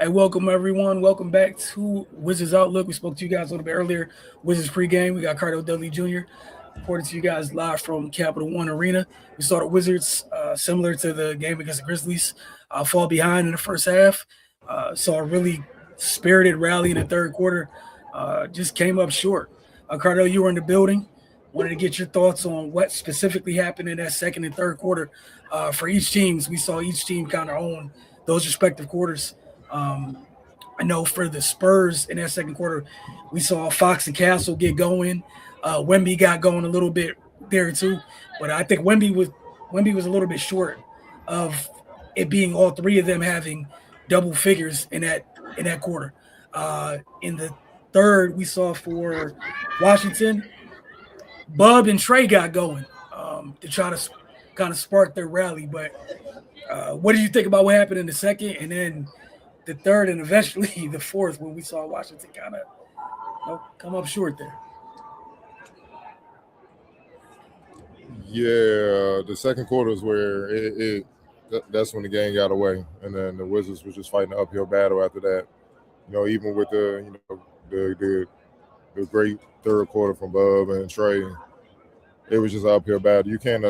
Hey, welcome everyone. Welcome back to Wizards Outlook. We spoke to you guys a little bit earlier. Wizards pregame. We got Cardo Dudley Jr. reporting to you guys live from Capital One Arena. We saw the Wizards, similar to the game against the Grizzlies, fall behind in the first half. Saw a really spirited rally in the third quarter. Just came up short. Cardo, you were in the building. Wanted to get your thoughts on what specifically happened in that second and third quarter for each team. We saw each team kind of own those respective quarters. Um, I know for the Spurs in that second quarter, we saw Fox and Castle get going. Wemby got going a little bit there too, but I think Wemby was a little bit short of it being all three of them having double figures in that quarter. In the third, we saw for Washington, Bub and Trey got going to try to kind of spark their rally. But what did you think about what happened in the second, and then the third, and eventually the fourth, when we saw Washington kind of come up short there? Yeah, the second quarter is where that's when the game got away, and then the Wizards was just fighting an uphill battle after that. Even with the great third quarter from Bub and Trey, it was just an uphill battle. You can't,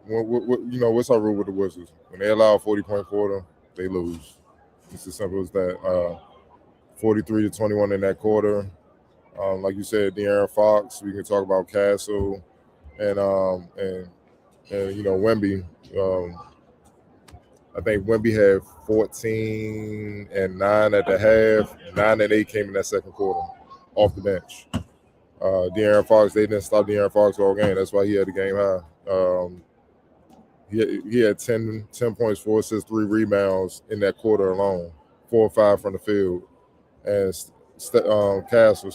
what's our rule with the Wizards? When they allow a 40-point quarter, they lose. It's as simple as that. 43-21 in that quarter. Like you said, De'Aaron Fox. We can talk about Castle and Wemby. I think Wemby had 14 and 9 at the half. 9 and 8 came in that second quarter off the bench. De'Aaron Fox, they didn't stop De'Aaron Fox all game. That's why he had the game high. He had 10 points, 4 assists, 3 rebounds in that quarter alone, 4 or 5 from the field. And Stephon Castle,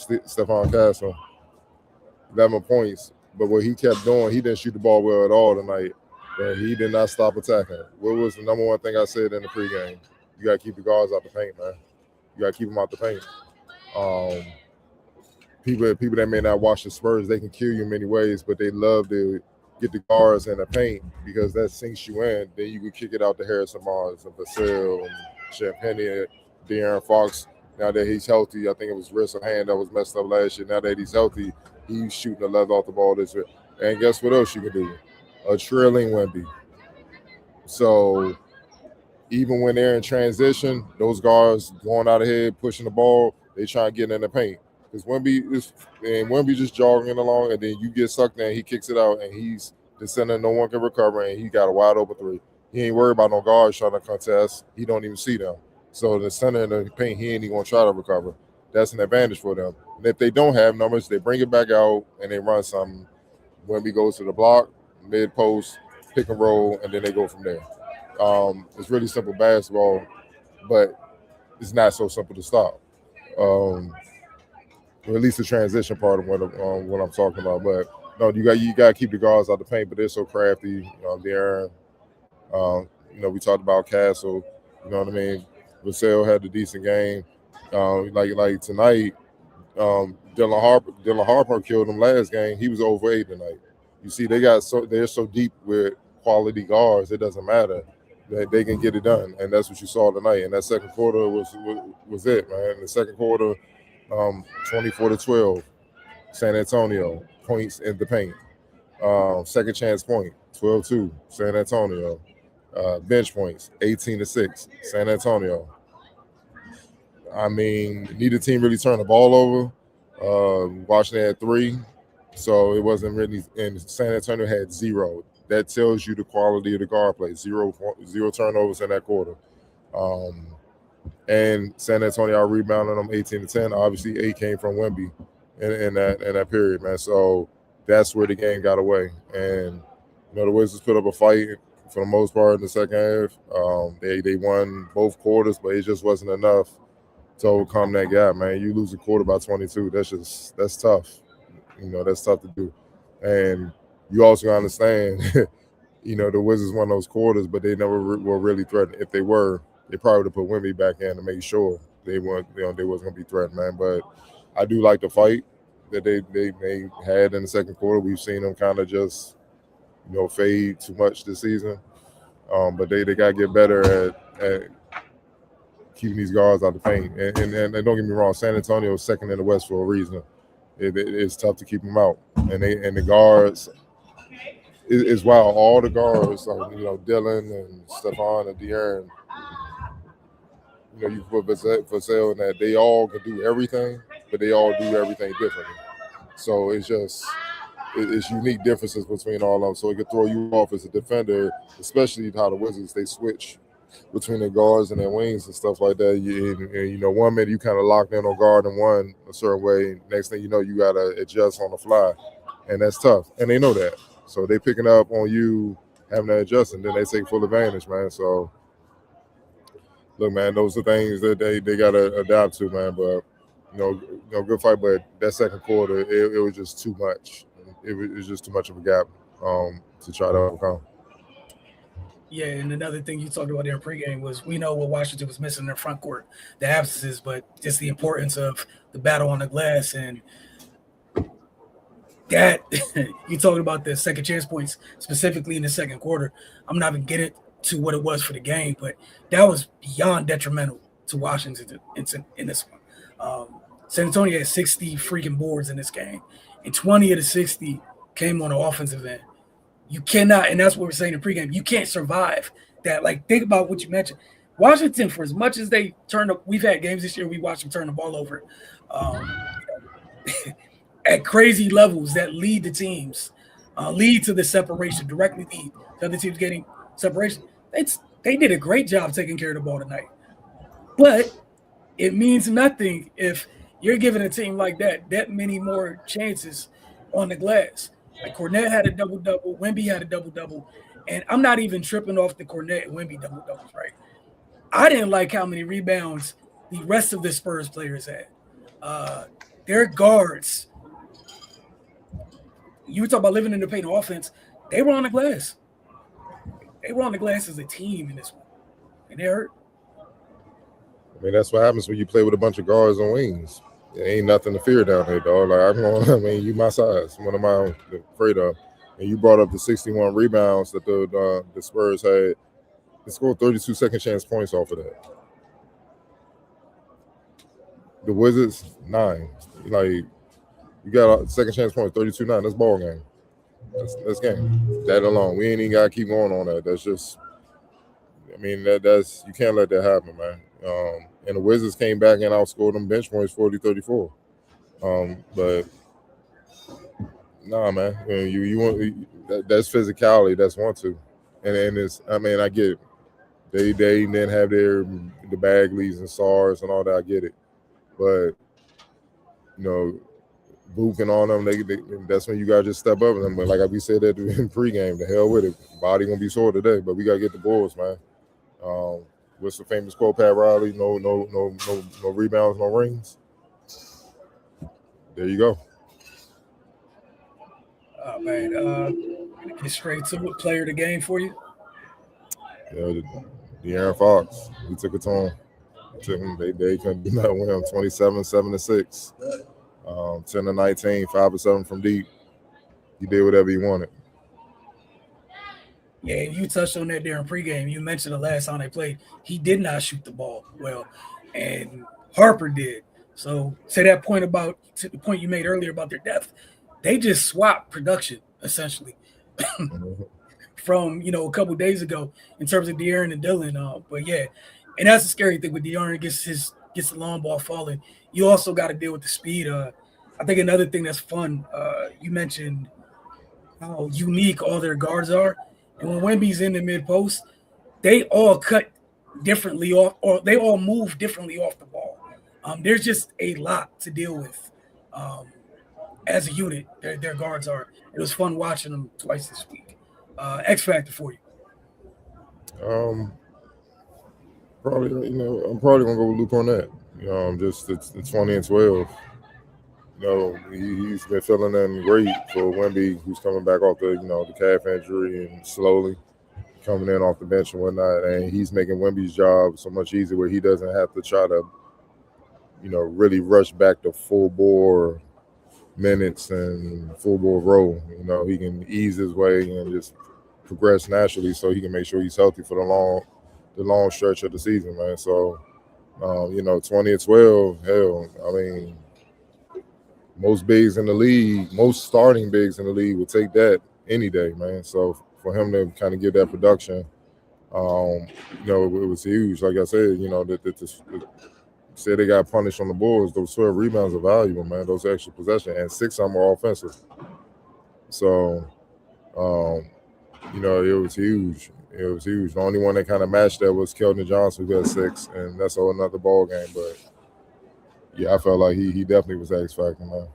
11 points. But what he kept doing, he didn't shoot the ball well at all tonight. But he did not stop attacking. What was the number one thing I said in the pregame? You got to keep the guards out the paint, man. You got to keep them out the paint. People that may not watch the Spurs, they can kill you in many ways, but they love to get the guards in the paint because that sinks you in. Then you can kick it out to Harrison Barnes and Vassell and Champagnie, De'Aaron Fox. Now that he's healthy, I think it was wrist or hand that was messed up last year. Now that he's healthy, he's shooting the leather off the ball this year. And guess what else you can do? A trailing Wemby. So even when they're in transition, those guards going out ahead, pushing the ball, they try to get in the paint. Because Wemby just jogging along, and then you get sucked in, he kicks it out, and he's the center, no one can recover, and he got a wide open three. He ain't worried about no guards trying to contest. He don't even see them. So the center in the paint, he ain't even gonna try to recover. That's an advantage for them. And if they don't have numbers, they bring it back out and they run something. Wemby goes to the block, mid post, pick and roll, and then they go from there. It's really simple basketball, but it's not so simple to stop. Or at least the transition part of what I'm talking about. But no, you got to keep the guards out the paint, but they're so crafty. De'Aaron, we talked about Castle. You know what I mean? Vassell had a decent game. Like tonight, Dylan Harper killed him last game. He was over 8 tonight. You see, they're so deep with quality guards. It doesn't matter. They can get it done, and that's what you saw tonight. And that second quarter was it, man. The second quarter, 24-12, San Antonio points in the paint. Second chance point, 12-2, San Antonio. Bench points, 18-6, San Antonio. I mean, neither team really turned the ball over. Washington had 3, so it wasn't really. And San Antonio had 0. That tells you the quality of the guard play. Zero turnovers in that quarter. And San Antonio rebounded them 18-10. Obviously, 8 came from Wemby in that period, man. So that's where the game got away. And the Wizards put up a fight for the most part in the second half. They won both quarters, but it just wasn't enough to overcome that gap, man. You lose a quarter by 22. That's tough. That's tough to do. And you also gotta understand, the Wizards won those quarters, but they never were really threatened. If they were, they probably would have put Wemby back in to make sure they wasn't going to be threatened, man. But I do like the fight that they had in the second quarter. We've seen them kind of just fade too much this season, but they got to get better at keeping these guards out the paint. And don't get me wrong, San Antonio is second in the West for a reason. It's tough to keep them out, and the guards. It's wild. All the guards, like, Dylan and Stephon and De'Aaron, you put Vassell in that, they all can do everything, but they all do everything differently. So it's unique differences between all of them. So it could throw you off as a defender, especially how the Wizards, they switch between their guards and their wings and stuff like that. And 1 minute you kind of locked in on guarding one a certain way. Next thing you know, you got to adjust on the fly. And that's tough. And they know that. So they picking up on you having to adjust, and then they take full advantage, man. So, look, man, those are things that they got to adapt to, man. But, good fight. But that second quarter, it was just too much. It was just too much of a gap to try to overcome. Yeah, and another thing you talked about there in pregame was we know what Washington was missing in their front court, the absences, but just the importance of the battle on the glass. And that you talking about the second chance points specifically in the second quarter. I'm not even getting to what it was for the game, but that was beyond detrimental to Washington in this one. San Antonio had 60 freaking boards in this game, and 20 of the 60 came on the offensive end. You cannot, and that's what we're saying in pregame, you can't survive that. Like, think about what you mentioned. Washington, for as much as they turn up, we've had games this year, we watched them turn the ball over at crazy levels that lead the teams, lead to the separation, directly lead to other teams getting separation. They did a great job taking care of the ball tonight. But it means nothing if you're giving a team like that many more chances on the glass. Like Cornette had a double-double, Wemby had a double-double, and I'm not even tripping off the Cornette and Wemby double-doubles, right? I didn't like how many rebounds the rest of the Spurs players had. Their guards, you were talking about living in the paint offense, they were on the glass. They were on the glass as a team in this one, and they hurt. I mean, that's what happens when you play with a bunch of guards and wings. There ain't nothing to fear down there, dog. You my size. What am I afraid of? And you brought up the 61 rebounds that the Spurs had. They scored 32 second chance points off of that. The Wizards, 9. Like, you got a second chance point, 32-9. That's ball game. That's game. That alone. We ain't even got to keep going on that. That's just, that's you can't let that happen, man. And the Wizards came back and outscored them bench points 40-34. But nah, man, you want that's physicality. That's one too, and it's I get it. They didn't have the Bagleys and SARs and all that. I get it, but booking on them, that's when you gotta just step up. And like we said that in pregame, the hell with it. Body gonna be sore today, but we gotta get the Bulls, man. What's the famous quote, Pat Riley? No rebounds, no rings. There you go. Oh man, get straight to it. Player of the game for you. Yeah, De'Aaron Fox. He took it to him. They couldn't do nothing with him. 27, 7-6, 10-19, 5-7 from deep. He did whatever he wanted. Yeah, you touched on that there in pregame. You mentioned the last time they played, he did not shoot the ball well, and Harper did. So to that point to the point you made earlier about their depth, they just swapped production essentially from a couple days ago in terms of De'Aaron and Dylan. But yeah, and that's the scary thing with De'Aaron gets the long ball falling. You also got to deal with the speed. I think another thing that's fun. You mentioned how unique all their guards are. And when Wemby's in the mid post, they all cut differently off, or they all move differently off the ball. There's just a lot to deal with as a unit. Their guards are. It was fun watching them twice this week. X factor for you. Probably, I'm probably gonna go with Luke Cornette. Just it's 20 and 12. He's been feeling in great for Wemby, who's coming back off the calf injury and slowly coming in off the bench and whatnot. And he's making Wemby's job so much easier where he doesn't have to try to, really rush back to full bore minutes and full bore role. He can ease his way and just progress naturally so he can make sure he's healthy for the long stretch of the season, man. So 2012, hell, I mean, most bigs in the league, most starting bigs in the league would take that any day, man. So for him to kind of give that production, it was huge. Like I said, said they got punished on the Bulls. Those 12 rebounds are valuable, man. Those extra possessions, and 6 of them are offensive. So, it was huge. It was huge. The only one that kind of matched that was Keldon Johnson, who got 6, and that's all another ball game. But yeah, I felt like he definitely was X factor, man.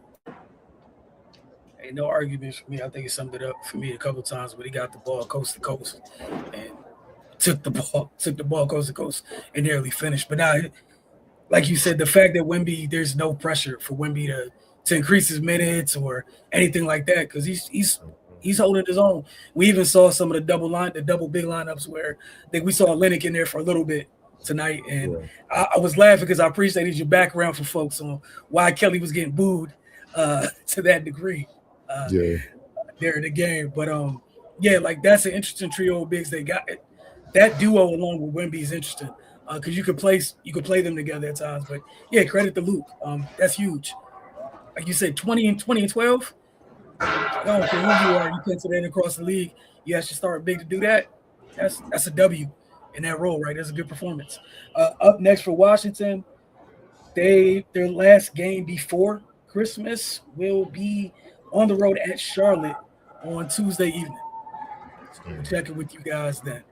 Ain't no arguments for me. I think he summed it up for me a couple times when he got the ball coast to coast and took the ball coast to coast and nearly finished. But now, like you said, the fact that Wemby, there's no pressure for Wemby to increase his minutes or anything like that because he's holding his own. We even saw some of the double big lineups where I think we saw Lennox in there for a little bit tonight, and I was laughing because I appreciated your background for folks on why Kelly was getting booed to that degree during the game. But like that's an interesting trio of bigs they got. That duo along with Wemby is interesting because you could play them together at times. But yeah, credit to Luke. That's huge. Like you said, 20 and 12. I don't care who you are, you pencil that across the league. You actually start big to do that. That's a W in that role, right? That's a good performance. Up next for Washington, their last game before Christmas will be on the road at Charlotte on Tuesday evening. So we'll check it with you guys then.